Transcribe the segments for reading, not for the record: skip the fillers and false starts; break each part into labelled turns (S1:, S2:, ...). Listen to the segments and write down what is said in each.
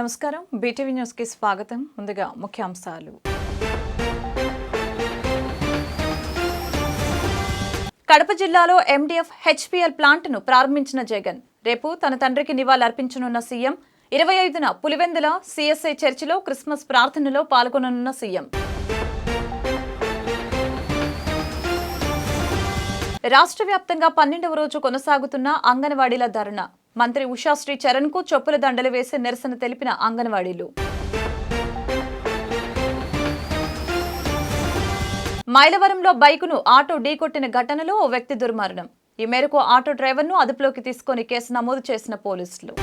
S1: నమస్కారం BTV news కి స్వాగతం. ముందుగా ముఖ్యాంశాలు. కడప జిల్లాలో ఎండీఎఫ్ హెచ్పీఎల్ ప్లాంట్ను ప్రారంభించిన జగన్ రేపు తన తండ్రికి నివాళులర్పించనున్న సీఎం. 25న పులివెందుల సిఎస్ఐ చర్చిలో క్రిస్మస్ ప్రార్థనలో పాల్గొననున్న సీఎం. రాష్ట్ర వ్యాప్తంగా 12వ రోజు కొనసాగుతున్న అంగన్వాడీల ధర్నా. మంత్రి ఉషాశ్రీ చరణ్ కు చెప్పుల దండలు వేసి నిరసన తెలిపిన అంగన్వాడీలు. మైలవరంలో బైకును ఆటో ఢీకొట్టిన ఘటనలో ఓ వ్యక్తి దుర్మరణం. ఈ మేరకు ఆటో డ్రైవర్ను అదుపులోకి తీసుకుని కేసు నమోదు చేసిన పోలీసులు.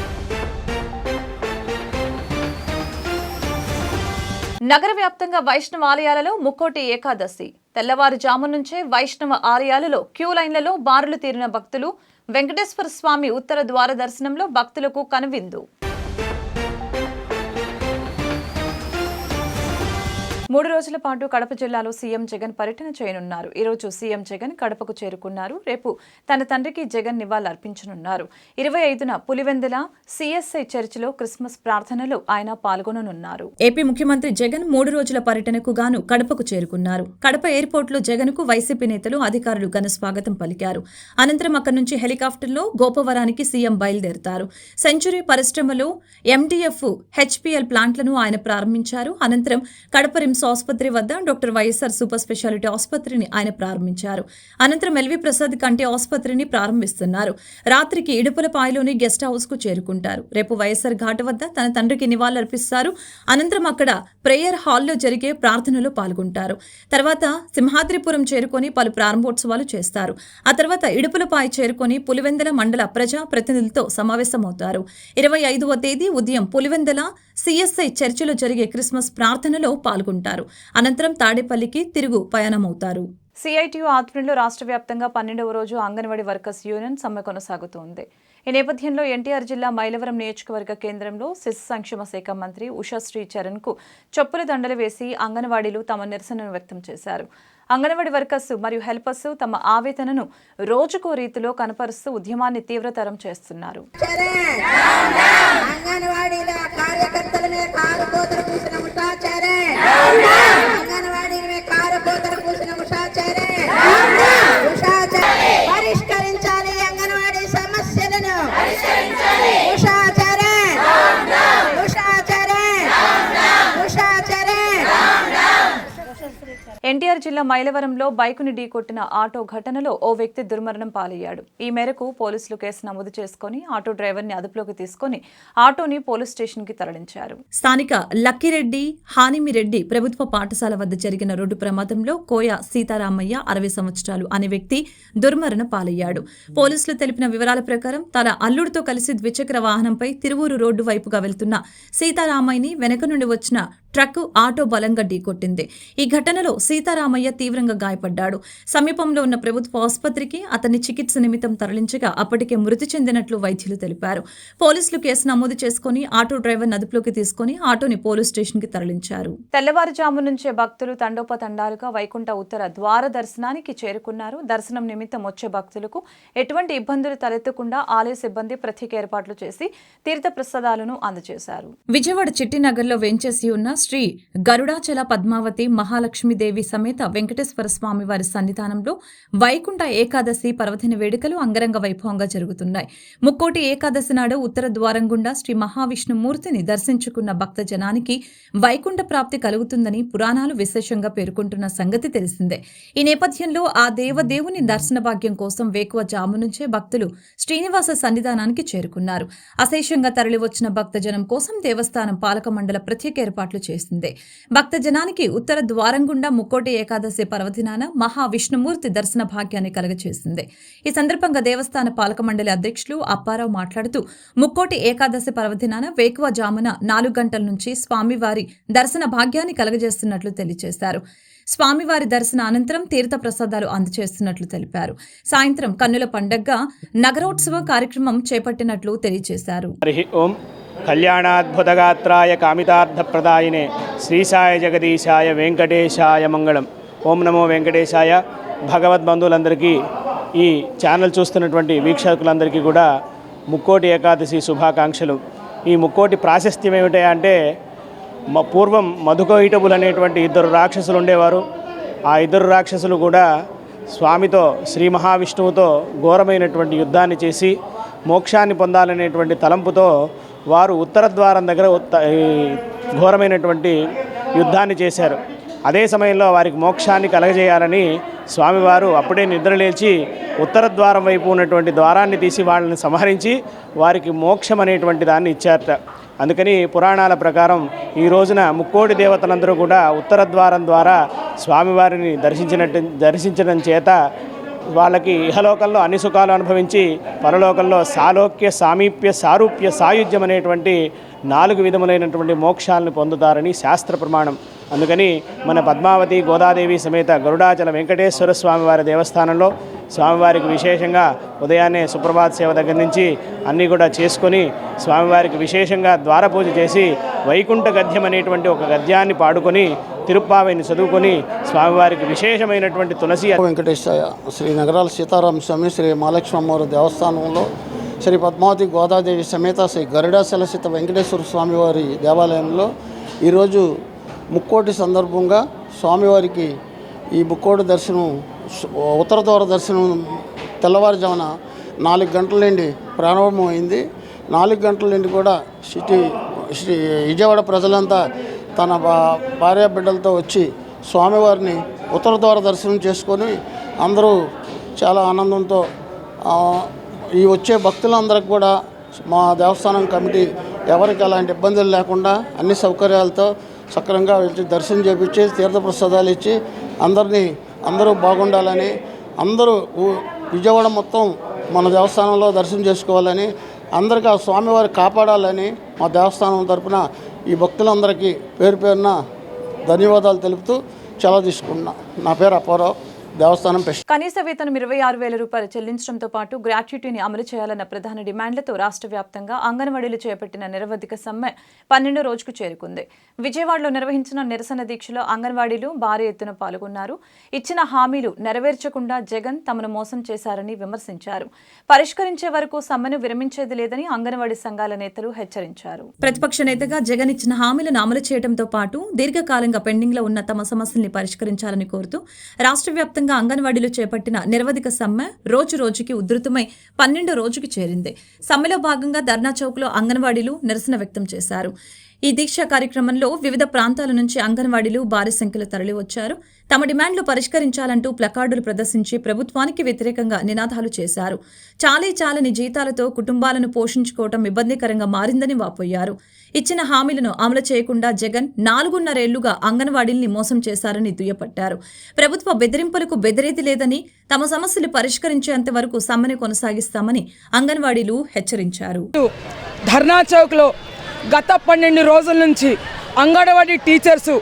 S1: నగర వ్యాప్తంగా వైష్ణవ ఆలయాలలో ముక్కోటి ఏకాదశి. తెల్లవారుజాము నుంచే వైష్ణవ ఆలయాలలో క్యూ లైన్లలో బారులు తీరిన భక్తులు. వెంకటేశ్వర స్వామి ఉత్తర ద్వార దర్శనంలో భక్తులకు కనువిందు. 3 రోజుల పాటు కడప జిల్లాలో సీఎం జగన్ పర్యటన చేయనున్నారు. ఈ రోజు సీఎం జగన్ కడపకు చేరుకున్నారు. రేపు తన తండ్రికి జగన్ నివాళులర్పించనున్నారు. 25న పులివెందుల సిఎస్ఐ చర్చిలో క్రిస్మస్ ప్రార్థనలో ఆయన పాల్గొననున్నారు. ఏపీ ముఖ్యమంత్రి జగన్ 3 రోజుల పర్యటనకు గాను కడపకు చేరుకున్నారు. కడప ఎయిర్పోర్టులో జగన్ కు వైసీపీ నేతలు అధికారులు ఘన స్వాగతం పలికారు. అనంతరం అక్కడి నుంచి హెలికాప్టర్లో గోపవరానికి సీఎం బయలుదేరతారు. సెంచురీ పరిశ్రమలో ఎండీఎఫ్ హెచ్పీఎల్ ప్లాంట్లను ఆయన ప్రారంభించారు. అనంతరం కడప రిమ్స్ ఆసుపత్రి వద్ద డాక్టర్ వైఎస్ఆర్ సూపర్ స్పెషాలిటీ ఆసుపత్రిని ఆయన ప్రారంభించారు. అనంతరం ఎల్వి ప్రసాద్ కంటి ఆసుపత్రిని ప్రారంభిస్తున్నారు. రాత్రికి ఇడుపులపాయలోని గెస్ట్ హౌస్ కు చేరుకుంటారు. రేపు వైఎస్ఆర్ ఘాట్ వద్ద తన తండ్రికి నివాళులర్పిస్తారు. అనంతరం అక్కడ ప్రేయర్ హాల్లో జరిగే ప్రార్థనలో పాల్గొంటారు. తర్వాత సింహాద్రిపురం చేరుకొని పలు ప్రారంభోత్సవాలు చేస్తారు. ఆ తర్వాత ఇడుపులపాయ చేరుకొని పులివెందుల మండల ప్రజా ప్రతినిధులతో సమావేశమవుతారు. 25వ తేదీ ఉదయం పులివెందుల సిఎస్ఐ చర్చిలో జరిగే క్రిస్మస్ ప్రార్థనలో పాల్గొంటారు. అనంతరం తాడేపల్లికి తిరుగు పయనమవుతారు. సిఐటియు ఆధ్వర్యంలో రాష్ట్ర వ్యాప్తంగా 12వ రోజు అంగన్వాడీ వర్కర్స్ యూనియన్ సమ్మె కొనసాగుతోంది. ఈ నేపథ్యంలో ఎన్టీఆర్ జిల్లా మైలవరం నియోజకవర్గ కేంద్రంలో శిశు సంక్షేమ శాఖ మంత్రి ఉషాశ్రీ చరణ్ కు చెప్పుల దండలు వేసి అంగన్వాడీలు తమ నిరసనను వ్యక్తం చేశారు. అంగన్వాడీ వర్కర్స్ మరియు హెల్పర్స్ తమ ఆవేదనను రోజుకో రీతిలో కనపరుస్తూ ఉద్యమాన్ని తీవ్రతరం చేస్తున్నారు. ఎన్టీఆర్ జిల్లా మైలవరంలో బైకుని ఢీకొట్టిన ఆటో ఘటనలో ఓ వ్యక్తి దుర్మరణం పాలయ్యాడు. ఈ మేరకు పోలీసులు కేసు నమోదు చేసుకుని ఆటో డ్రైవర్ని అదుపులోకి తీసుకుని ఆటోని పోలీస్ స్టేషన్ కి తరలించారు. స్థానిక లక్కిరెడ్డి హానిమిరెడ్డి ప్రభుత్వ పాఠశాల వద్ద జరిగిన రోడ్డు ప్రమాదంలో కోయ సీతారామయ్య 60 సంవత్సరాలు అనే వ్యక్తి దుర్మరణ పాలయ్యాడు. పోలీసులు తెలిపిన వివరాల ప్రకారం తన అల్లుడితో కలిసి ద్విచక్ర వాహనంపై తిరువూరు రోడ్డు వైపుగా వెళ్తున్న సీతారామయ్యని వెనక నుండి వచ్చిన ట్రక్ ఆటో బలంగా ఢీకొట్టింది. ఈ ఘటనలో సీతారామయ్య తీవ్రంగా గాయపడ్డాడు. సమీపంలో ఉన్న ప్రభుత్వ ఆసుపత్రికి అతన్ని చికిత్స నిమిత్తం తరలించగా అప్పటికే మృతి చెందినట్లు వైద్యులు తెలిపారు. పోలీసులు కేసు నమోదు చేసుకుని ఆటో డ్రైవర్ అదుపులోకి తీసుకుని ఆటోని పోలీస్ స్టేషన్ కి తరలించారు. తెల్లవారుజాము నుంచే భక్తులు తండోపతండాలుగా వైకుంఠ ఉత్తర ద్వార దర్శనానికి చేరుకున్నారు. దర్శనం నిమిత్తం వచ్చే భక్తులకు ఎటువంటి ఇబ్బందులు తలెత్తకుండా ఆలయ సిబ్బంది ప్రత్యేక ఏర్పాట్లు చేసి తీర్థ ప్రసాదాలను అందజేశారు. విజయవాడ చిట్టినగర్లో వెంచేసి ఉన్న శ్రీ గరుడాచల పద్మావతి మహాలక్ష్మీదేవి సమేత వెంకటేశ్వర స్వామి వారి సన్నిధానంలో వైకుంఠ ఏకాదశి పర్వదిన వేడుకలు అంగరంగ వైభవంగా జరుగుతున్నాయి. ముక్కోటి ఏకాదశి నాడు ఉత్తర ద్వారం గుండా శ్రీ మహావిష్ణుమూర్తిని దర్శించుకున్న భక్త జనానికి వైకుంఠ ప్రాప్తి కలుగుతుందని పురాణాలు విశేషంగా పేర్కొంటున్న సంగతి తెలిసిందే. ఈ నేపథ్యంలో ఆ దేవదేవుని దర్శన భాగ్యం కోసం వేకువ జాము నుంచే భక్తులు శ్రీనివాస సన్నిధానానికి చేరుకున్నారు. అశేషంగా తరలివచ్చిన భక్తజనం కోసం దేవస్థానం పాలక మండల ప్రత్యేక ఏర్పాట్లు చేసింది. భక్తజనానికి ఉత్తర ద్వారం గుండా ముక్కోటి ఏకాదశి పర్వదినాన మహావిష్ణుమూర్తి దర్శన భాగ్యాన్ని కలగచేసింది. ఈ సందర్భంగా దేవస్థాన పాలక మండలి అధ్యక్షులు అప్పారావు మాట్లాడుతూ ముక్కోటి ఏకాదశి పర్వదినాన వేకువ జామున 4 గంటల నుంచి స్వామివారి దర్శన భాగ్యాన్ని కలగజేస్తున్నట్లు తెలియజేశారు. స్వామివారి దర్శన అనంతరం తీర్థ ప్రసాదాలు అందజేస్తున్నట్లు తెలిపారు. సాయంత్రం కన్నుల పండగగా నగరోత్సవ కార్యక్రమం చేపట్టినట్లు తెలియజేశారు.
S2: కళ్యాణాద్భుతగాత్రాయ కామితార్థప్రదాయినే శ్రీసాయ జగదీశాయ వెంకటేశాయ మంగళం. ఓం నమో వెంకటేశాయ. భగవద్బంధువులందరికీ, ఈ ఛానల్ చూస్తున్నటువంటి వీక్షకులందరికీ కూడా ముక్కోటి ఏకాదశి శుభాకాంక్షలు. ఈ ముక్కోటి ప్రాశస్త్యం ఏమిటి అంటే పూర్వం మధుకైటబులు అనేటువంటి ఇద్దరు రాక్షసులు ఉండేవారు. ఆ ఇద్దరు రాక్షసులు కూడా స్వామితో శ్రీ మహావిష్ణువుతో ఘోరమైనటువంటి యుద్ధాన్ని చేసి మోక్షాన్ని పొందాలనేటువంటి తలంపుతో వారు ఉత్తర ద్వారం దగ్గర ఘోరమైనటువంటి యుద్ధాన్ని చేశారు. అదే సమయంలో వారికి మోక్షాన్ని కలగజేయాలని స్వామివారు అప్పుడే నిద్రలేచి ఉత్తర ద్వారం వైపు ఉన్నటువంటి ద్వారాన్ని తీసి వాళ్ళని సంహరించి వారికి మోక్షం అనేటువంటి దాన్ని ఇచ్చారట. అందుకని పురాణాల ప్రకారం ఈ రోజున ముక్కోటి దేవతలందరూ కూడా ఉత్తర ద్వారం ద్వారా స్వామివారిని దర్శించడం చేత వాళ్ళకి ఇహలోకంలో అన్ని సుఖాలు అనుభవించి పరలోకంలో సాలోక్య సామీప్య సారూప్య సాయుధ్యం అనేటువంటి 4 విధములైనటువంటి మోక్షాలను పొందుతారని శాస్త్ర ప్రమాణం. అందుకని మన పద్మావతి గోదాదేవి సమేత గరుడాచల వెంకటేశ్వర స్వామివారి దేవస్థానంలో స్వామివారికి విశేషంగా ఉదయాన్నే సుప్రభాత సేవ దగ్గర నుంచి అన్నీ కూడా చేసుకొని స్వామివారికి విశేషంగా ద్వారపూజ చేసి వైకుంఠ గద్యం అనేటువంటి ఒక గద్యాన్ని పాడుకొని తిరుప్పావైని చదువుకొని స్వామివారికి విశేషమైనటువంటి తులసి
S3: వెంకటేశ్వర శ్రీ నగరాల సీతారామ స్వామి శ్రీ మహాలక్ష్మమ్మవారి దేవస్థానంలో శ్రీ పద్మావతి గోదాదేవి సమేత శ్రీ గరుడాచలసిత వెంకటేశ్వర స్వామివారి దేవాలయంలో ఈరోజు ముక్కోటి సందర్భంగా స్వామివారికి ఈ ముక్కోటి దర్శనం ఉత్తర ద్వార దర్శనం తెల్లవారుజామున 4 గంటల నుండి ప్రారంభమైంది. 4 గంటల నుండి కూడా శ్రీ విజయవాడ ప్రజలంతా తన భార్య బిడ్డలతో వచ్చి స్వామివారిని ఉత్తర ద్వార దర్శనం చేసుకొని అందరూ చాలా ఆనందంతో ఈ వచ్చే భక్తులందరికీ కూడా మా దేవస్థానం కమిటీ ఎవరికి అలాంటి ఇబ్బందులు లేకుండా అన్ని సౌకర్యాలతో సక్రమంగా వెళ్ళి దర్శనం చేపించి తీర్థప్రసాదాలు ఇచ్చి అందరూ బాగుండాలని, అందరూ విజయవాడ మొత్తం మన దేవస్థానంలో దర్శనం చేసుకోవాలని, అందరికీ ఆ స్వామివారి కాపాడాలని మా దేవస్థానం తరపున ఈ భక్తులందరికీ పేరు పేరున ధన్యవాదాలు తెలుపుతూ సెలవు తీసుకున్నా. నా పేరు అప్పారావు, దేవస్థానం ప్రెసిడెంట్.
S1: కనీస వేతనం 26,000 రూపాయలు చెల్లించడంతో పాటు గ్రాట్యుటీని అమలు చేయాలన్న ప్రధాన డిమాండ్లతో రాష్ట్ర వ్యాప్తంగా అంగన్వాడీలు చేపట్టిన నిరవధిక సమ్మె 12వ రోజుకు చేరుకుంది. విజయవాడలో నిర్వహించిన నిరసన దీక్షలో అంగన్వాడీలు భారీ ఎత్తున పాల్గొన్నారు. ఇచ్చిన హామీలు నెరవేర్చకుండా జగన్ తమను మోసం చేశారని విమర్శించారు. పరిష్కరించే వరకు సమ్మెను విరమించేది లేదని అంగన్వాడీ సంఘాల నేతలు హెచ్చరించారు. ప్రతిపక్ష నేతగా జగన్ ఇచ్చిన హామీలను అమలు చేయడంతో పాటు దీర్ఘకాలంగా పెండింగ్ లో ఉన్న తమ సమస్యల్ని పరిష్కరించాలని కోరుతూ రాష్ట్ర వ్యాప్తంగా అంగన్వాడీలు చేపట్టిన నిరవధిక సమ్మె రోజు రోజుకి ఉధృతమై 12వ రోజుకి చేరింది. సమ్మెలో భాగంగా ధర్నా చౌక్ లో అంగన్వాడీలు నిరసన వ్యక్తం చేశారు. ఈ దీక్షా కార్యక్రమంలో వివిధ ప్రాంతాల నుంచి అంగన్వాడీలు భారీ సంఖ్యలో తరలివచ్చారు. తమ డిమాండ్లు పరిష్కరించాలంటూ ప్లకార్డులు ప్రదర్శించి ప్రభుత్వానికి వ్యతిరేకంగా నినాదాలు చేశారు. చాలని జీతాలతో కుటుంబాలను పోషించుకోవటం ఇబ్బందికరంగా మారిందని వాపోయారు. ఇచ్చిన హామీలను అమలు చేయకుండా జగన్ 4.5 ఏళ్లుగా అంగన్వాడీల్ని మోసం చేశారని దుయ్యపట్టారు. ప్రభుత్వ బెదిరింపులకు బెదిరేది లేదని, తమ సమస్యలు పరిష్కరించేంత వరకు సమ్మెను కొనసాగిస్తామని అంగన్వాడీలు హెచ్చరించారు.
S4: ధర్నా చౌక్లో గత 12 రోజుల నుంచి అంగన్వాడీ టీచర్సు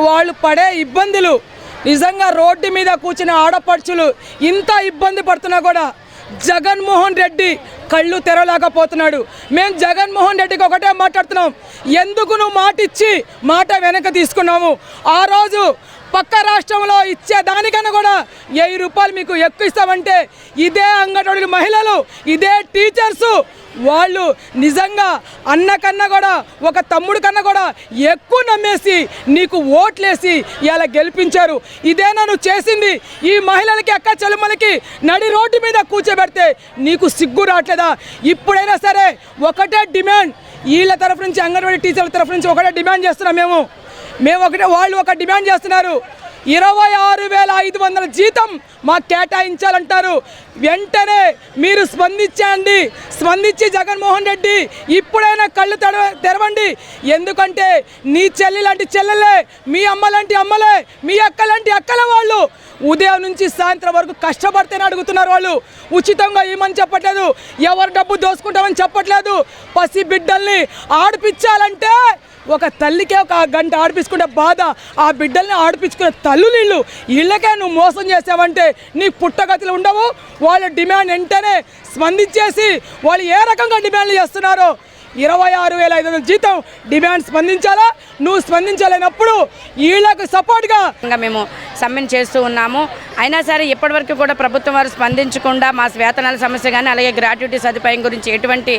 S4: వాళ్ళు పడే ఇబ్బందులు, నిజంగా రోడ్డు మీద కూర్చున్న ఆడపడుచులు ఇంత ఇబ్బంది పడుతున్నా కూడా జగన్మోహన్ రెడ్డి కళ్ళు తెరవలేకపోతున్నాడు. మేము జగన్మోహన్ రెడ్డికి ఒకటే మాట్లాడుతున్నాం, ఎందుకు నువ్వు మాట ఇచ్చి మాట వెనక తీసుకున్నాము? ఆ రోజు పక్క రాష్ట్రంలో ఇచ్చే దానికన్నా కూడా 1000 రూపాయలు మీకు ఎక్కువ ఇస్తామంటే ఇదే అంగన్వాడీ మహిళలు, ఇదే టీచర్సు వాళ్ళు నిజంగా అన్న కన్నా కూడా, ఒక తమ్ముడు కన్నా కూడా ఎక్కువ నమ్మేసి నీకు ఓట్లేసి ఇలా గెలిపించారు. ఇదేనా నువ్వు చేసింది? ఈ మహిళలకి, అక్క చెల్లెమ్మలకి నడి రోడ్డు మీద కూర్చోబెడితే నీకు సిగ్గు రావట్లేదా? ఇప్పుడైనా సరే ఒకటే డిమాండ్, వీళ్ళ తరఫు నుంచి అంగన్వాడీ టీచర్ల తరఫు నుంచి ఒకటే డిమాండ్ చేస్తున్నాం. మేము ఒకటే, వాళ్ళు ఒక డిమాండ్ చేస్తున్నారు. 26,500 జీతం మాకు కేటాయించాలంటారు. వెంటనే మీరు స్పందించి జగన్మోహన్ రెడ్డి ఇప్పుడైనా కళ్ళు తెరవండి. ఎందుకంటే నీ చెల్లి లాంటి చెల్లెలే, మీ అమ్మ లాంటి అమ్మలే, మీ అక్క లాంటి అక్కల వాళ్ళు ఉదయం నుంచి సాయంత్రం వరకు కష్టపడితేనే అడుగుతున్నారు. వాళ్ళు ఉచితంగా ఏమని చెప్పట్లేదు, ఎవరు డబ్బు దోసుకుంటామని చెప్పట్లేదు. పసి బిడ్డల్ని ఆడిపించాలంటే ఒక తల్లికే ఒక గంట ఆడిపించుకుంటే బాధ, ఆ బిడ్డల్ని ఆడిపించుకునే తల్లులు వీళ్ళకే నువ్వు మోసం చేసావంటే నీకు పుట్టగతులు ఉండవు. వాళ్ళ డిమాండ్ వెంటనే స్పందించేసి వాళ్ళు ఏ రకంగా డిమాండ్లు చేస్తున్నారో 26,500 జీతం డిమాండ్ స్పందించాలా? నువ్వు స్పందించలేనప్పుడు వీళ్ళకు సపోర్ట్గా
S5: మేము సమ్మెను చేస్తూ ఉన్నాము. అయినా సరే ఇప్పటివరకు కూడా ప్రభుత్వం వారు స్పందించకుండా మా వేతనాల సమస్య కానీ అలాగే గ్రాట్యుటీ సదుపాయం గురించి ఎటువంటి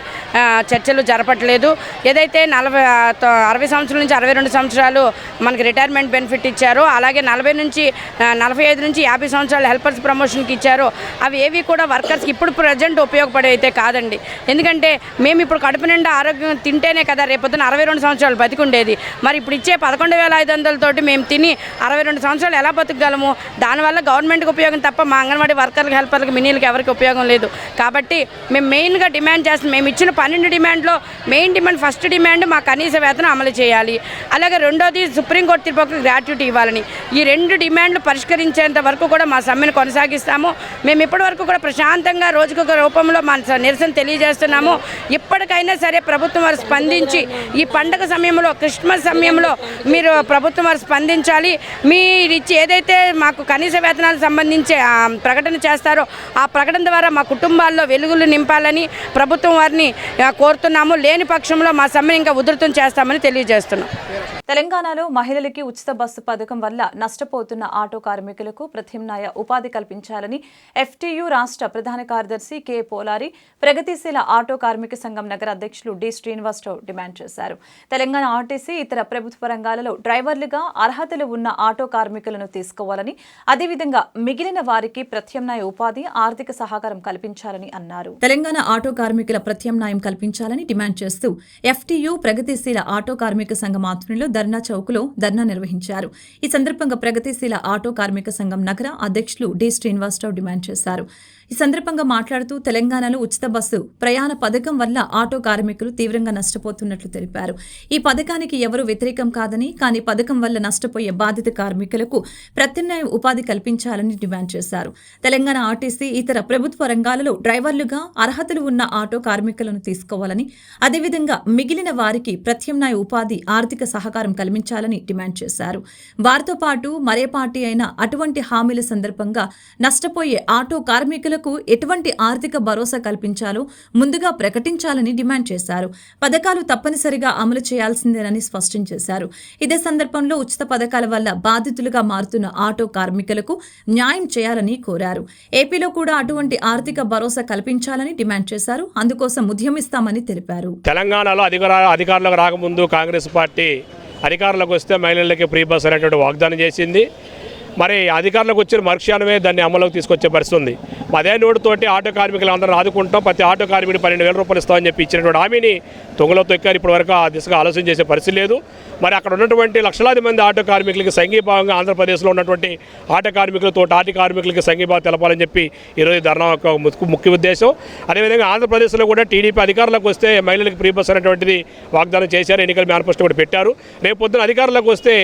S5: చర్చలు జరపట్లేదు. ఏదైతే 60 సంవత్సరాల నుంచి 62 సంవత్సరాలు మనకి రిటైర్మెంట్ బెనిఫిట్ ఇచ్చారో, అలాగే 40 నుంచి 45 నుంచి 50 సంవత్సరాలు హెల్పర్స్ ప్రమోషన్కి ఇచ్చారో, అవి ఏవి కూడా వర్కర్స్కి ఇప్పుడు ప్రజెంట్ ఉపయోగపడే అయితే కాదండి. ఎందుకంటే మేము ఇప్పుడు కడుపు నిండా ఆరోగ్యం తింటేనే కదా రేపొద్దున 62 సంవత్సరాలు బతికుండేది. మరి ఇప్పుడు ఇచ్చే 11,500 తోటి మేము తిని 62 సంవత్సరాలు ఎలా బతకగలము? దానివల్ల గవర్నమెంట్కి ఉపయోగం తప్ప మా అంగన్వాడీ వర్కర్లకు, హెల్పర్లకు, మినీలకు ఎవరికి ఉపయోగం లేదు. కాబట్టి మేము మెయిన్గా డిమాండ్ చేస్తున్నాం. మేము ఇచ్చిన 12 డిమాండ్లో మెయిన్ డిమాండ్, ఫస్ట్ డిమాండ్ మా కనీస వేతనం అమలు చేయాలి. అలాగే రెండోది సుప్రీంకోర్టు తీర్పుకు గ్రాట్యుటీ ఇవ్వాలని. ఈ 2 డిమాండ్లు పరిష్కరించేంత వరకు కూడా మా సమ్మెను కొనసాగిస్తాము. మేము ఇప్పటి వరకు కూడా ప్రశాంతంగా రోజుకొక రూపంలో మా నిరసన తెలియజేస్తున్నాము. ఇప్పటికైనా సరే ప్రభుత్వం వారు స్పందించి ఈ పండగ సమయంలో, క్రిస్మస్ సమయంలో మీరు ప్రభుత్వం వారు స్పందించాలి. మీరు ఇచ్చి ఏదైతే మాకు కనీస వేతనాలకు సంబంధించి ప్రకటన చేస్తారో ఆ ప్రకటన ద్వారా మా కుటుంబాల్లో వెలుగులు నింపాలని ప్రభుత్వం వారిని కోరుతున్నాము. లేని పక్షంలో మా సమ్మెను ఇంకా ఉధృతం చేస్తామని తెలియజేస్తున్నాం.
S1: తెలంగాణలో మహిళలకి ఉచిత బస్సు పథకం వల్ల నష్టపోతున్న ఆటో కార్మికులకు ప్రత్యామ్నాయ ఉపాధి కల్పించాలని FTU రాష్ట్ర ప్రధాన కార్యదర్శి K. పోలారి, ప్రగతిశీల ఆటో కార్మిక సంఘం నగర అధ్యక్షులు D. శ్రీనివాసరావు డిమాండ్ చేశారు. తెలంగాణ ఆర్టీసీ ఇతర ప్రభుత్వ రంగాలలో డ్రైవర్లుగా అర్హతలు ఉన్న ఆటో కార్మికులను తీసుకోవాలని, అదేవిధంగా మిగిలిన వారికి ప్రత్యామ్నాయ ఉపాధి, ఆర్థిక సహకారం కల్పించాలని అన్నారు. తెలంగాణ ఆటో కార్మికుల ప్రత్యామ్నాయం కల్పించాలని డిమాండ్ చేస్తూ FTU ప్రగతిశీల ఆటో కార్మిక సంఘం ఆధ్వర్యంలో ధర్నా చౌక్లో ధర్నా నిర్వహించారు. ఈ సందర్భంగా ప్రగతిశీల ఆటో కార్మిక సంఘం నగర అధ్యక్షులు D. శ్రీనివాసరావు డిమాండ్ చేశారు. ఈ సందర్భంగా మాట్లాడుతూ తెలంగాణలో ఉచిత బస్సు ప్రయాణ పథకం వల్ల ఆటో కార్మికులు తీవ్రంగా నష్టపోతున్నట్లు తెలిపారు. ఈ పథకానికి ఎవరూ వ్యతిరేకం కాదని, కానీ పథకం వల్ల నష్టపోయే బాధిత కార్మికులకు ప్రత్యామ్నాయ ఉపాధి కల్పించాలని డిమాండ్ చేశారు. తెలంగాణ ఆర్టీసీ ఇతర ప్రభుత్వ రంగాలలో డ్రైవర్లుగా అర్హతలు ఉన్న ఆటో కార్మికులను తీసుకోవాలని, అదేవిధంగా మిగిలిన వారికి ప్రత్యామ్నాయ ఉపాధి, ఆర్థిక సహకారం కల్పించాలని డిమాండ్ చేశారు. వారితో పాటు మరే పార్టీ అయినా అటువంటి హామీల సందర్భంగా నష్టపోయే ఆటో కార్మికులకు ఎటువంటి ఆర్థిక భరోసా కల్పించాలో ముందుగా ప్రకటించాలని డిమాండ్ చేశారు. పథకాలు తప్పనిసరిగా అమలు చేయాల్సిందేనని స్పష్టం చేశారు. ఇదే సందర్భంలో ఉచిత పథకాల వల్ల బాధితులుగా మారుతున్న ఆటో కార్మికులకు న్యాయం చేయాలని కోరారు. ఏపీలో కూడా అటువంటి ఆర్థిక భరోసా కల్పించాలని డిమాండ్ చేశారు. అందుకోసం ఉద్యమిస్తామని తెలిపారు.
S2: తెలంగాణలో అధికారంలోకి రాకముందు కాంగ్రెస్ పార్టీ అధికారంలోకి వస్తే మహిళలకి ఫ్రీ బస్ అనేటువంటి వాగ్దానం చేసింది. మరి అధికారంలోకి వచ్చిన మరుక్షణమే దాన్ని అమలులోకి తీసుకొచ్చే పరిస్థితి ఉంది. అదే నోటుతోటి ఆటో కార్మికులు అందరూ ఆదుకుంటాం, ప్రతి ఆటో కార్మికుడు 12,000 రూపాయలు ఇస్తామని చెప్పి ఇచ్చినటువంటి హామీని తొంగలో తొక్కారు. ఇప్పటి వరకు ఆ దిశగా ఆలోచన చేసే పరిస్థితి లేదు. మరి అక్కడ ఉన్నటువంటి లక్షలాది మంది ఆటో కార్మికులకి సంఘీభావంగా ఆంధ్రప్రదేశ్లో ఉన్నటువంటి ఆటో కార్మికులతో ఆటో కార్మికులకి సంఘీభావం తెలపాలని చెప్పి ఈరోజు ధర్నా యొక్క ముఖ్య ఉద్దేశం. అదేవిధంగా ఆంధ్రప్రదేశ్లో కూడా టీడీపీ అధికారంలోకి వస్తే మహిళలకు ఫ్రీ బస్ అనేటువంటిది వాగ్దానం చేశారు. ఎన్నికల మేనిఫెస్టో కూడా పెట్టారు. రేపు పొద్దున అధికారంలోకి వస్తే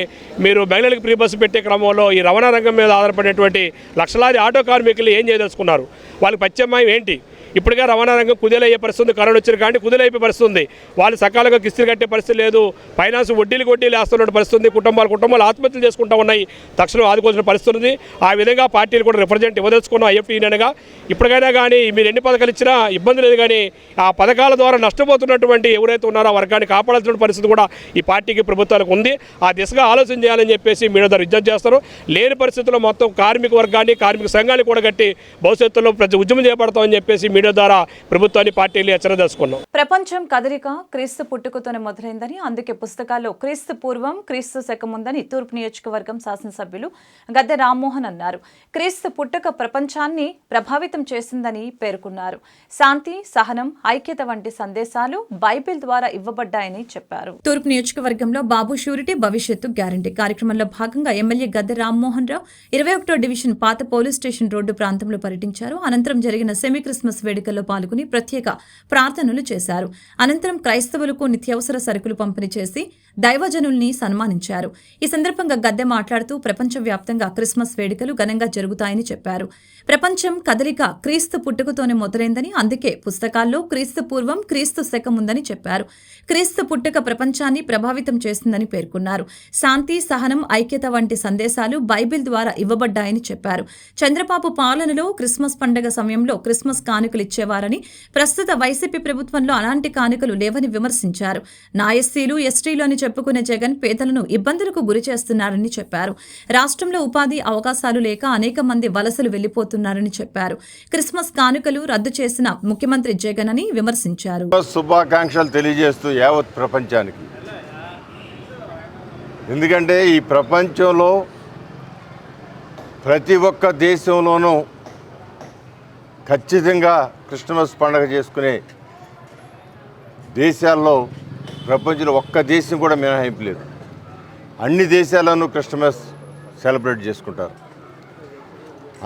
S2: మీరు మహిళలకు ఫ్రీ బస్సు పెట్టే క్రమంలో ఈ రవాణా రంగం మీద ఆధారపడినటువంటి లక్షలాది ఆటో కార్మికులు ఏం చేయదలుచుకున్నారు? వాళ్ళకి ప్రత్యామ్నాయం ఏంటి? ఇప్పటికే రవాణా రంగం కుదేలయ్యే పరిస్థితి, కరోనా వచ్చిన కానీ కుదేలైపోయే పరిస్థితి ఉంది. వాళ్ళు సకాలంగా కిస్తులు కట్టే పరిస్థితి లేదు. ఫైనాన్స్ వడ్డీలు వేస్తున్న పరిస్థితి, కుటుంబాలు ఆత్మహత్యలు చేసుకుంటూ ఉన్నాయి. తక్షణం ఆదుకోవాల్సిన పరిస్థితి ఉంది. ఆ విధంగా పార్టీలు కూడా రిప్రజెంట్ ఇవ్వదలుచుకున్నాం. IFTనగా ఇప్పటికైనా కానీ మీరు ఎన్ని పథకాలు ఇచ్చినా ఇబ్బంది లేదు, కానీ ఆ పథకాల ద్వారా నష్టపోతున్నటువంటి ఎవరైతే ఉన్నారో ఆ వర్గాన్ని కాపాడాల్సిన పరిస్థితి కూడా ఈ పార్టీకి, ప్రభుత్వాలకు ఉంది. ఆ దిశగా ఆలోచన చేయాలని చెప్పేసి మీడియా ద్వారా విజ్ఞప్తి చేస్తారు. లేని పరిస్థితుల్లో మొత్తం కార్మిక వర్గాన్ని, కార్మిక సంఘాన్ని కూడా కట్టి భవిష్యత్తులో ఉద్యమం చేపడతామని చెప్పేసి మీడియా ద్వారా ప్రభుత్వాన్ని, పార్టీలు హెచ్చరించుకున్నాం.
S1: ప్రపంచం కదలిక క్రీస్తు పుట్టుకతోనే మొదలైందని, అందుకే పుస్తకాల్లో క్రీస్తు పూర్వం, క్రీస్తు శకం ఉందని తూర్పు నియోజకవర్గం శాసనసభ్యులు గద్దె రామ్మోహన్ అన్నారు. క్రీస్తు పుట్టుక ప్రపంచాన్ని ప్రభావితం చేసిందని పేర్కొన్నారు. శాంతి, సహనం, ఐక్యత వంటి సందేశాలు బైబిల్ ద్వారా ఇవ్వబడ్డాయని చెప్పారు. తూర్పు నియోజకవర్గంలో బాబు షూరిటీ భవిష్యత్తు గ్యారంటీ కార్యక్రమంలో భాగంగా ఎమ్మెల్యే గద్దె రామ్మోహన్ రావు 21వ డివిజన్ పాత పోలీస్ స్టేషన్ రోడ్డు ప్రాంతంలో పర్యటించారు. అనంతరం జరిగిన సెమీ క్రిస్మస్ వేడుకల్లో పాల్గొని ప్రత్యేక ప్రార్థనలు చేశారు. అనంతరం క్రైస్తవులకు నిత్యావసర సరుకులు పంపిణీ చేసి దైవజనుల్ని సన్మానించారు. ఈ సందర్భంగా గద్దె మాట్లాడుతూ ప్రపంచవ్యాప్తంగా క్రిస్మస్ వేడుకలు ఘనంగా జరుగుతాయని చెప్పారు. ప్రపంచం కదలిక క్రీస్తు పుట్టుకతోనే మొదలైందని, అందుకే పుస్తకాల్లో క్రీస్తు పూర్వం, క్రీస్తు శకం ఉందని చెప్పారు. క్రీస్తు పుట్టుక ప్రపంచాన్ని ప్రభావితం చేస్తుందని పేర్కొన్నారు. శాంతి, సహనం, ఐక్యత వంటి సందేశాలు బైబిల్ ద్వారా ఇవ్వబడ్డాయని చెప్పారు. చంద్రబాబు పాలనలో క్రిస్మస్ పండుగ సమయంలో క్రిస్మస్ కానుకలు కానుకలు ఇచ్చేవారని, ప్రస్తుత వైసీపీ ప్రభుత్వంలో అలాంటి కానుకలు లేవని విమర్శించారు. నా ఎస్సీలు ఎస్టీలు అని చెప్పుకునే జగన్ పేదలను ఇబ్బందులకు గురి చేస్తున్నారని చెప్పారు. రాష్ట్రంలో ఉపాధి అవకాశాలు లేక అనేక మంది వలసలు వెళ్లిపోతున్నారని చెప్పారు. క్రిస్మస్ కానుకలు రద్దు చేసిన ముఖ్యమంత్రి జగన్ అని విమర్శించారు.
S6: శుభాకాంక్షలు తెలియజేస్తూ యావత్ ప్రపంచానికి, ఎందుకంటే ఈ ప్రపంచంలో ప్రతి ఒక్క దేశంలోనూ ఖచ్చితంగా క్రిస్మస్ పండుగ చేసుకునే దేశాల్లో ప్రపంచంలో ఒక్క దేశం కూడా మినహాయింపు లేదు. అన్ని దేశాల్లోనూ క్రిస్మస్ సెలబ్రేట్ చేసుకుంటారు.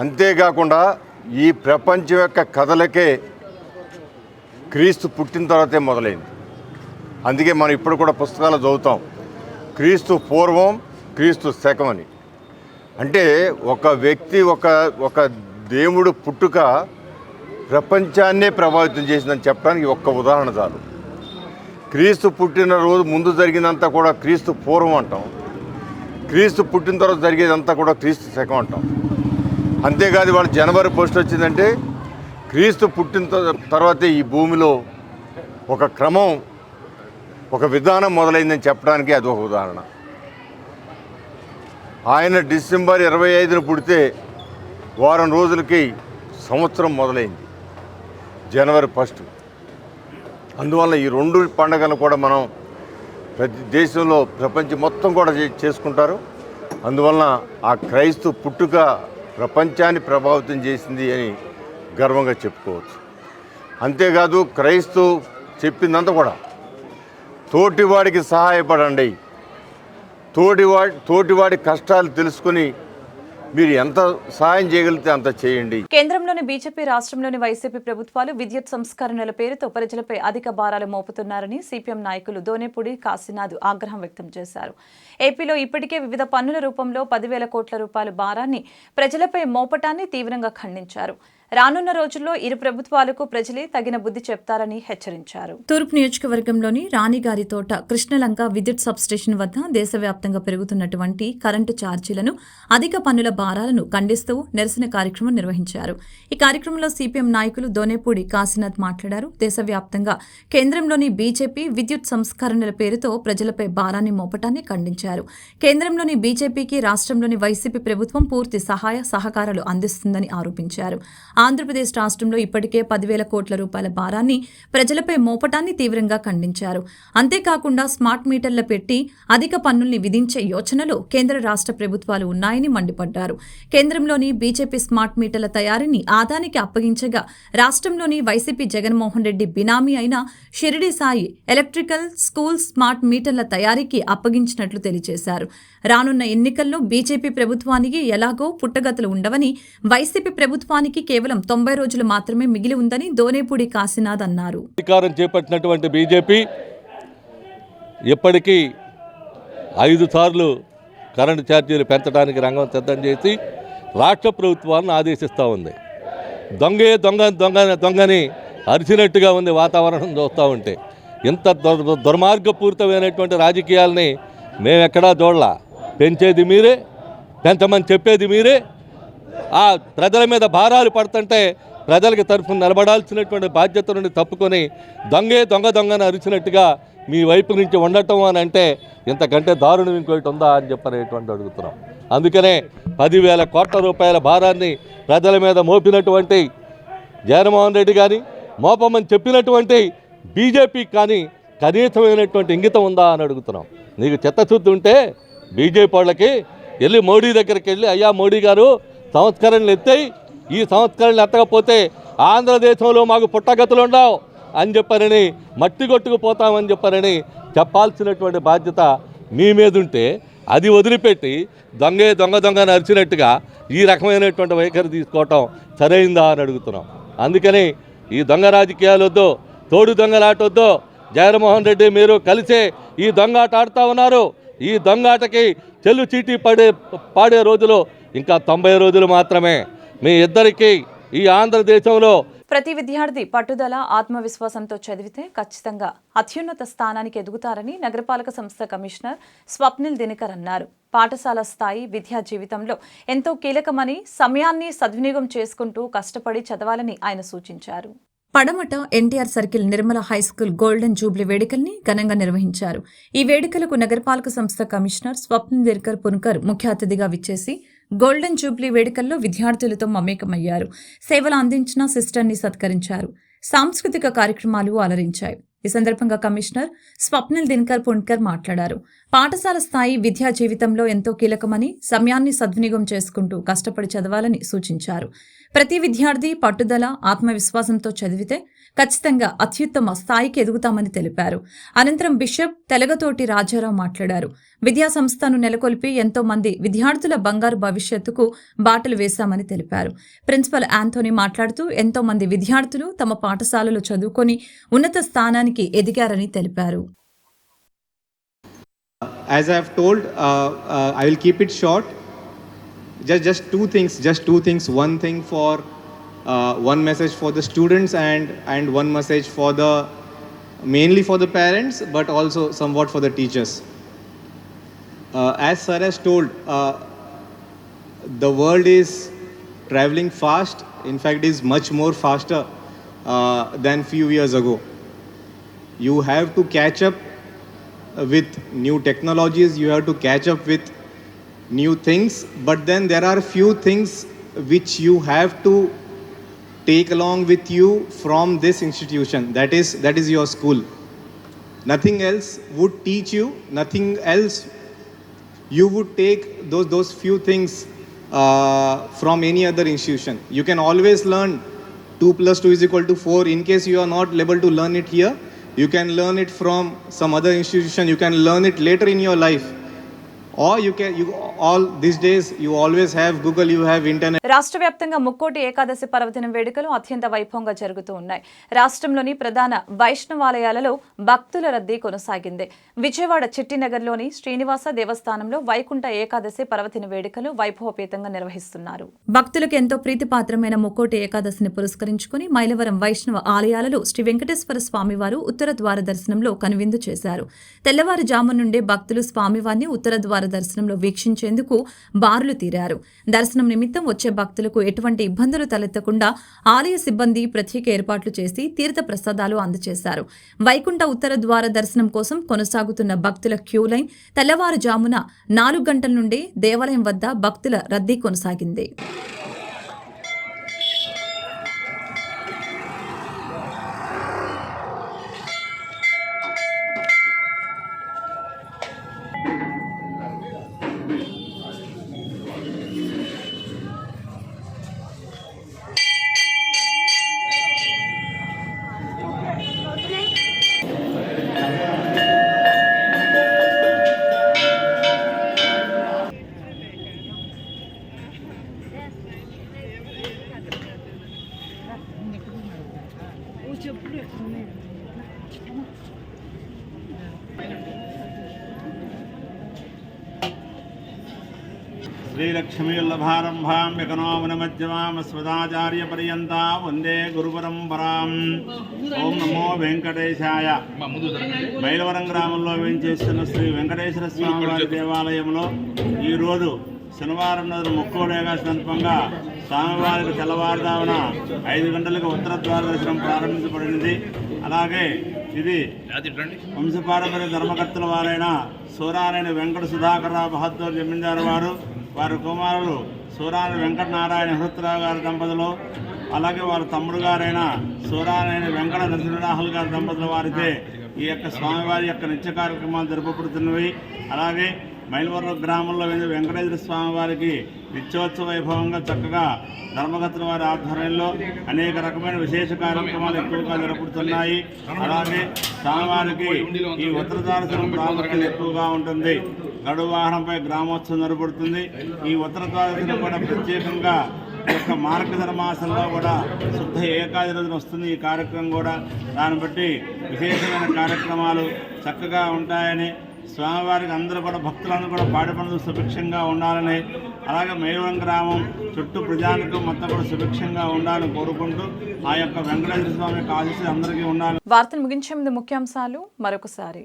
S6: అంతేకాకుండా ఈ ప్రపంచం యొక్క కథలకే క్రీస్తు పుట్టిన తర్వాతే మొదలైంది. అందుకే మనం ఇప్పుడు కూడా పుస్తకాలు చదువుతాం, క్రీస్తు పూర్వం క్రీస్తు శకం అని. అంటే ఒక వ్యక్తి ఒక దేవుడు పుట్టుక ప్రపంచాన్నే ప్రభావితం చేసిందని చెప్పడానికి ఒక్క ఉదాహరణ చాలు. క్రీస్తు పుట్టిన రోజు ముందు జరిగినంతా కూడా క్రీస్తు పూర్వం అంటాం, క్రీస్తు పుట్టిన తర్వాత జరిగేదంతా కూడా క్రీస్తు శకం అంటాం. అంతేకాదు వాళ్ళు జనవరి 1 వచ్చిందంటే క్రీస్తు పుట్టిన తర్వాతే ఈ భూమిలో ఒక క్రమం, ఒక విధానం మొదలైందని చెప్పడానికి అది ఒక ఉదాహరణ. ఆయన డిసెంబర్ 25న పుడితే వారం రోజులకి సంవత్సరం మొదలైంది, జనవరి 1. అందువల్ల ఈ 2 పండుగలు కూడా మనం ప్రతి దేశంలో ప్రపంచం మొత్తం కూడా చేసుకుంటారు. అందువలన ఆ క్రైస్తు పుట్టుక ప్రపంచాన్ని ప్రభావితం చేసింది అని గర్వంగా చెప్పుకోవచ్చు. అంతేకాదు క్రైస్తు చెప్పిందంతా కూడా తోటివాడికి సహాయపడండి, తోటివాడి కష్టాలు తెలుసుకుని మీరు ఎంత సహాయం చేయగలిగితే అంత చేయండి.
S1: కేంద్రంలోని బీజేపీ, రాష్ట్రంలోని వైసీపీ ప్రభుత్వాలు విద్యుత్ సంస్కరణల పేరుతో ప్రజలపై అధిక భారాలు మోపుతున్నారని సిపిఎం నాయకులు దోనేపూడి కాశీనాథ్ ఆగ్రహం వ్యక్తం చేశారు. ఏపీలో ఇప్పటికే వివిధ పన్నుల రూపంలో 10,000 కోట్ల రూపాయల భారాన్ని ప్రజలపై మోపటాన్ని తీవ్రంగా ఖండించారు. రానున్న రోజుల్లో ఇరు ప్రభుత్వాలకు ప్రజలే తగిన బుద్ధి చెప్తారని హెచ్చరించారు. తూర్పు నియోజకవర్గంలోని రాణిగారి తోట కృష్ణలంక విద్యుత్ సబ్స్టేషన్ వద్ద దేశవ్యాప్తంగా పెరుగుతున్నటువంటి కరెంటు ఛార్జీలను, అధిక పన్నుల భారాలను ఖండిస్తూ నిరసన కార్యక్రమం నిర్వహించారు. ఈ కార్యక్రమంలో సిపిఎం నాయకులు దోనేపూడి కాశీనాథ్ మాట్లాడారు. దేశవ్యాప్తంగా కేంద్రంలోని బీజేపీ విద్యుత్ సంస్కరణల పేరుతో ప్రజలపై భారాన్ని మోపటాన్ని ఖండించారు. కేంద్రంలోని బీజేపీకి రాష్ట్రంలోని వైసీపీ ప్రభుత్వం పూర్తి సహాయ సహకారాలు అందిస్తుందని ఆరోపించారు. ఆంధ్రప్రదేశ్ రాష్ట్రంలో ఇప్పటికే 10,000 కోట్ల రూపాయల భారాన్ని ప్రజలపై మోపటాన్ని తీవ్రంగా ఖండించారు. అంతేకాకుండా స్మార్ట్ మీటర్ల పెట్టి అధిక పన్నుల్ని విధించే యోచనలో కేంద్ర రాష్ట్ర ప్రభుత్వాలు ఉన్నాయని మండిపడ్డారు. కేంద్రంలోని బీజేపీ స్మార్ట్ మీటర్ల తయారీని ఆదానికి అప్పగించగా రాష్ట్రంలోని వైసీపీ జగన్మోహన్ రెడ్డి బినామీ అయిన Shirdi Sai electrical school smart మీటర్ల తయారీకి అప్పగించినట్లు తెలియజేశారు. రానున్న ఎన్నికల్లో బీజేపీ ప్రభుత్వానికి ఎలాగో పుట్టగతులు ఉండవని, వైసీపీ ప్రభుత్వానికి కేవలం 90 రోజులు మాత్రమే మిగిలి ఉందని దోనేపూడి కాశీనాథ్ అన్నారు.
S7: అధికారం చేపట్టినటువంటి బీజేపీ ఇప్పటికీ 5 సార్లు కరెంటు ఛార్జీలు పెంచడానికి రంగం సిద్ధం చేసి రాష్ట్ర ప్రభుత్వాన్ని ఆదేశిస్తూ ఉంది. దొంగని అరిచినట్టుగా ఉంది వాతావరణం చూస్తూ ఉంటే. ఇంత దుర్మార్గపూరితమైనటువంటి రాజకీయాలని మేమెక్కడా చూడలా. పెంచేది మీరే, పెంచమని చెప్పేది మీరే. ఆ ప్రజల మీద భారాలు పడుతుంటే ప్రజలకి తరఫున నిలబడాల్సినటువంటి బాధ్యత నుండి తప్పుకొని దొంగని అరిచినట్టుగా మీ వైపు నుంచి ఉండటం అని అంటే ఇంతకంటే దారుణం ఇంకోటి ఉందా అని చెప్పనేటువంటి అడుగుతున్నాం. అందుకనే 10,000 కోట్ల రూపాయల భారాన్ని ప్రజల మీద మోపినటువంటి జగన్మోహన్ రెడ్డి కానీ, మోపమని చెప్పినటువంటి బీజేపీ కానీ కనీసమైనటువంటి ఇంగితం ఉందా అని అడుగుతున్నాం. నీకు చిత్తశుద్ధి ఉంటే బీజేపీ వాళ్ళకి వెళ్ళి మోడీ దగ్గరికి వెళ్ళి, అయ్యా మోడీ గారు సంస్కరణలు ఎత్తాయి, ఈ సంస్కరణలు ఎత్తకపోతే ఆంధ్రదేశంలో మాకు పుట్టగతులు ఉండవు అని చెప్పారని, మట్టి కొట్టుకుపోతామని చెప్పారని చెప్పాల్సినటువంటి బాధ్యత మీ మీద ఉంటే అది వదిలిపెట్టి దొంగని అరిచినట్టుగా ఈ రకమైనటువంటి వైఖరి తీసుకోవటం సరైందా అని అడుగుతున్నాం. అందుకని ఈ దొంగ రాజకీయాలు వద్దు, తోడు దొంగలాటొద్దు. జగన్మోహన్ రెడ్డి మీరు కలిసే ఈ దొంగాట ఆడుతూ ఉన్నారు. ఈ దొంగాటకి చెల్లు చీటీ పాడే రోజులు ఇంకా 90 రోజులు మాత్రమే. మీ ఇద్దరికీ ఈ ఆంధ్రదేశంలో
S1: ప్రతి విద్యార్థి పట్టుదల ఆత్మవిశ్వాసంతో చదివితే ఖచ్చితంగా అత్యున్నత స్థానానికి ఎదుగుతారని నగరపాలక సంస్థ కమిషనర్ స్వప్నిల్ దినకర్ అన్నారు. పాఠశాల స్థాయి విద్యా జీవితంలో ఎంతో కీలకమని, సమయాన్ని సద్వినియోగం చేసుకుంటూ కష్టపడి చదవాలని ఆయన సూచించారు. పడమట NTR circle Nirmala high school golden jubilee వేడుకల్ని ఘనంగా నిర్వహించారు. ఈ వేడుకలకు నగరపాలక సంస్థ కమిషనర్ స్వప్నిల్ దినకర్ పున్కర్ ముఖ్య అతిథిగా విచ్చేసి గోల్డెన్ జూబ్లీ వేడుకల్లో విద్యార్థులతో మమేకమయ్యారు. సేవలు అందించిన సిస్టర్ని సత్కరించారు. సాంస్కృతిక కార్యక్రమాలు అలరించాయి. ఈ సందర్భంగా కమిషనర్ స్వప్నిల్ దినకర్ పున్కర్ మాట్లాడారు. పాఠశాల స్థాయి విద్యా జీవితంలో ఎంతో కీలకమని, సమయాన్ని సద్వినియోగం చేసుకుంటూ కష్టపడి చదవాలని సూచించారు. ప్రతి విద్యార్థి పట్టుదల ఆత్మవిశ్వాసంతో చదివితే ఖచ్చితంగా అత్యుత్తమ స్థాయికి ఎదుగుతామని తెలిపారు. అనంతరం బిషప్ తెలగతోటి రాజారావు మాట్లాడారు. విద్యా సంస్థను నెలకొల్పి ఎంతో మంది విద్యార్థుల బంగారు భవిష్యత్తుకు బాటలు వేశామని తెలిపారు. ప్రిన్సిపల్ యాంథోనీ మాట్లాడుతూ ఎంతో మంది విద్యార్థులు తమ పాఠశాలలో చదువుకొని ఉన్నత స్థానానికి ఎదిగారని తెలిపారు.
S8: As I have told, I will keep it short. Just two things. One thing for one message for the students and one message for mainly for the parents, but also somewhat for the teachers. As sir has told, the world is traveling fast. In fact, is much more faster than few years ago. You have to catch up with new technologies, you have to catch up with new things, but then there are few things which you have to take along with you from this institution, that is your school. Nothing else would teach you, nothing else you would take those few things from any other institution. You can always learn 2 + 2 = 4. In case you are not able to learn it here, you can learn it from some other institution. You can learn it later in your life, or you all these days you always have Google, you have internet.
S1: రాష్ట్ర వ్యాప్తంగా ముక్కోటి ఏకాదశి పర్వదినం వేడుకలు అత్యంత వైభవంగా జరుగుతూ ఉన్నాయి. రాష్ట్రంలోని ప్రధాన వైష్ణవాలయాలలో భక్తుల రద్దీ కొనసాగింది. విజయవాడ చిట్టినగర్లోని శ్రీనివాస దేవస్థానంలో వైకుంఠ ఏకాదశి పర్వదిన వేడుకలు వైభవపేతంగా నిర్వహిస్తున్నారు. భక్తులకు ఎంతో ప్రీతిపాత్రమైన ముక్కోటి ఏకాదశిని పురస్కరించుకుని మైలవరం వైష్ణవ ఆలయాలలో శ్రీ వెంకటేశ్వర స్వామివారు ఉత్తర ద్వార దర్శనంలో కనువిందు చేశారు. తెల్లవారుజాము నుండే భక్తులు స్వామివారిని ఉత్తర ద్వార దర్శనంలో వీక్షించేందుకు బారులు తీరారు. దర్శనం నిమిత్తం వచ్చే భక్తులకు ఎటువంటి ఇబ్బందులు తలెత్తకుండా ఆలయ సిబ్బంది ప్రత్యేక ఏర్పాట్లు చేసి తీర్థ ప్రసాదాలు అందజేశారు. వైకుంఠ ఉత్తర ద్వార దర్శనం కోసం కొనసాగుతున్న భక్తుల క్యూ లైన్ తెల్లవారుజామున 4 గంటల నుండి దేవాలయం వద్ద భక్తుల రద్దీ కొనసాగింది.
S2: శ్రీలక్ష్మీవల్లభారంభాం వికనోమనమధ్యమామస్మదాచార్యపర్యంతా వందే గురుపరంపరాం. ఓం నమో వెంకటేశాయ. మైలవరం గ్రామంలో వేంచేస్తున్న శ్రీ వెంకటేశ్వర స్వామి వారి దేవాలయంలో ఈరోజు శనివారం రోజున ముక్కోటి ఏకాదశి సందర్భంగా స్వామివారికి తెల్లవారుజామున 5 గంటలకు ఉత్తర ద్వార దర్శనం ప్రారంభించబడింది. అలాగే ఇది వంశపారంపర్య ధర్మకర్తల వారైన సూరానేని వెంకట సుధాకరరావు బహద్దూర్ జమీందారు వారి కుమారులు సూరానేని వెంకటనారాయణ హృత్రావు గారి దంపతులు, అలాగే వారి తమ్ముడు గారైన సూరానేని వెంకట నరసింహరాహుల్ గారి దంపతుల వారితే ఈ యొక్క స్వామివారి యొక్క నిత్య కార్యక్రమాలు జరుపబడుతున్నవి. అలాగే మైలవరం గ్రామంలో వెంకటేశ్వర స్వామి వారికి నిత్యోత్సవ వైభవంగా చక్కగా ధర్మకర్తల వారి ఆధ్వర్యంలో అనేక రకమైన విశేష కార్యక్రమాలు ఎక్కువగా జరుపుతున్నాయి. అలాగే స్వామివారికి ఈ ఉత్తరద్వార ప్రాముఖ్యత ఎక్కువగా ఉంటుంది. గడువు వాహనంపై గ్రామోత్సవం జరపడుతుంది. ఈ ఉత్తరద్వార కూడా ప్రత్యేకంగా ఈ యొక్క మార్గధర్మాసంలో కూడా శుద్ధ ఏకాదశి రోజున వస్తుంది ఈ కార్యక్రమం కూడా. దాన్ని బట్టి విశేషమైన కార్యక్రమాలు చక్కగా ఉంటాయని
S9: స్వామివారికి అందరూ కూడా భక్తులందరూ కూడా పాడి పండుగ సుభిక్షంగా ఉండాలని, అలాగే మైలవరం గ్రామం చుట్టూ ప్రజానికం మొత్తం కూడా సుభిక్షంగా ఉండాలని కోరుకుంటూ ఆ యొక్క వెంకటేశ్వర స్వామి యొక్క ఆశీస్సులు అందరికీ ఉండాలి.
S1: వార్తలు ముగించే ముందు ముఖ్యాంశాలు మరొకసారి.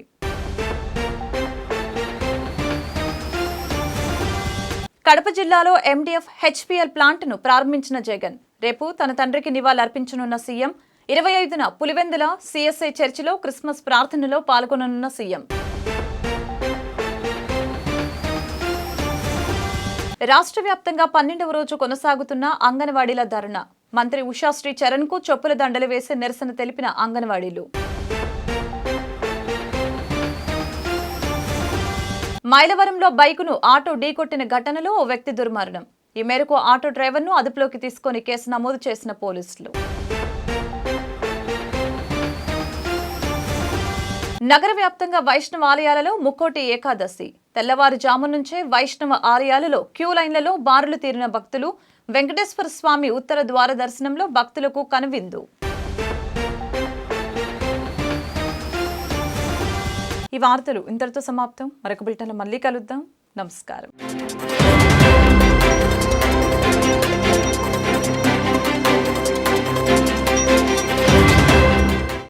S1: కడప జిల్లాలో MDF HPL ప్లాంట్ను ప్రారంభించిన జగన్ రేపు తన తండ్రికి నివాళులర్పించనున్న సీఎం. 25న పులివెందుల CSI చర్చిలో క్రిస్మస్ ప్రార్థనలో పాల్గొననున్న సీఎం. రాష్ట్ర వ్యాప్తంగా 12వ రోజు కొనసాగుతున్న అంగన్వాడీల ధర్నా. మంత్రి ఉషాశ్రీ చరణ్కు చెప్పుల దండలు వేసి నిరసన తెలిపిన అంగన్వాడీలు. మైలవరంలో బైకును ఆటో ఢీకొట్టిన ఘటనలో ఓ వ్యక్తి దుర్మరణం. ఈ మేరకు ఆటో డ్రైవర్ను అదుపులోకి తీసుకుని కేసు నమోదు చేసిన పోలీసులు. నగర వ్యాప్తంగా వైష్ణవ ఆలయాలలో ముక్కోటి ఏకాదశి. తెల్లవారుజాము నుంచే వైష్ణవ ఆలయాలలో క్యూ లైన్లలో బారులు తీరిన భక్తులు. వెంకటేశ్వర స్వామి ఉత్తర ద్వార దర్శనంలో భక్తులకు కనువిందు. ఈ వార్తలు ఇంతటితో సమాప్తం. మరొక బులెటిన్లో మళ్ళీ కలుద్దాం. నమస్కారం.